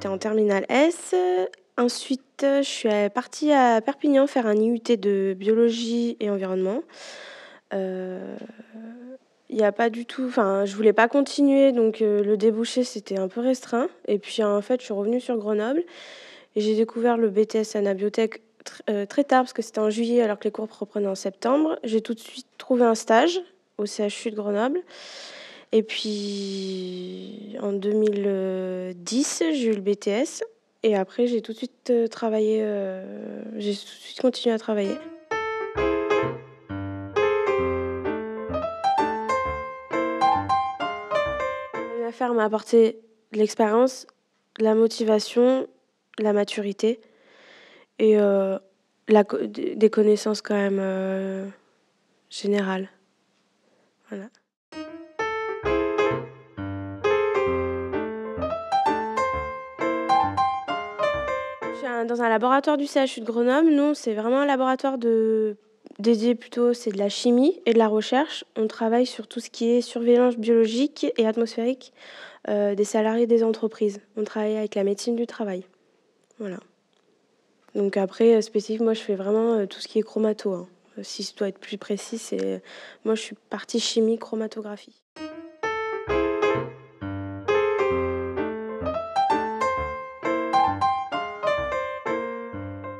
j'étais en terminale S. Ensuite, je suis partie à Perpignan faire un IUT de biologie et environnement. Il y a pas du tout, enfin, je voulais pas continuer, donc le débouché c'était un peu restreint. Et puis en fait, je suis revenue sur Grenoble et j'ai découvert le BTS Anabiotech très tard parce que c'était en juillet alors que les cours reprenaient en septembre. J'ai tout de suite trouvé un stage au CHU de Grenoble. Et puis en 2010, j'ai eu le BTS et après j'ai tout de suite travaillé, j'ai tout de suite continué à travailler. L'affaire m'a apporté de l'expérience, de la motivation, de la maturité et des connaissances quand même générales. Voilà. Je suis dans un laboratoire du CHU de Grenoble. Nous, c'est vraiment un laboratoire dédié plutôt, c'est de la chimie et de la recherche. On travaille sur tout ce qui est surveillance biologique et atmosphérique des salariés des entreprises. On travaille avec la médecine du travail. Voilà. Donc après, spécifique, moi, je fais vraiment tout ce qui est chromato, hein. Si je dois être plus précis, moi, je suis partie chimie chromatographie.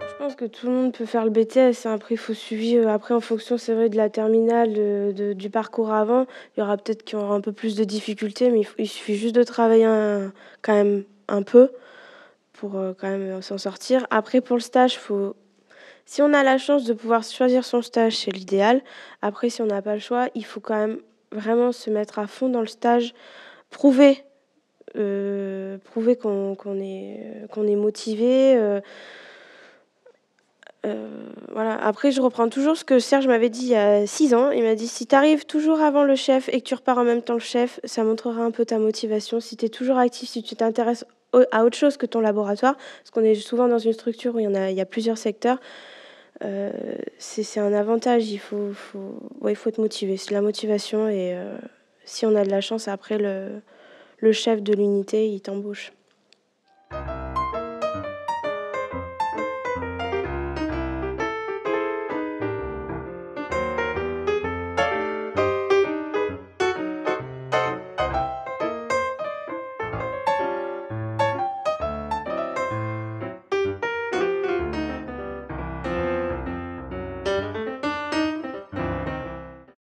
Je pense que tout le monde peut faire le BTS, hein. Après, il faut suivre. Après, en fonction, c'est vrai, de la terminale, du parcours avant, il y aura peut-être qu'il y aura un peu plus de difficultés, mais il suffit juste de travailler quand même un peu pour quand même s'en sortir. Après, pour le stage, si on a la chance de pouvoir choisir son stage, c'est l'idéal. Après, si on n'a pas le choix, il faut quand même vraiment se mettre à fond dans le stage, prouver, qu'on est motivé. Voilà. Après, je reprends toujours ce que Serge m'avait dit il y a 6 ans. Il m'a dit: «Si tu arrives toujours avant le chef et que tu repars en même temps le chef, ça montrera un peu ta motivation. Si tu es toujours actif, si tu t'intéresses à autre chose que ton laboratoire», parce qu'on est souvent dans une structure où il y a plusieurs secteurs, c'est un avantage. Ouais, il faut être motivé. C'est de la motivation et si on a de la chance, après le chef de l'unité, il t'embauche.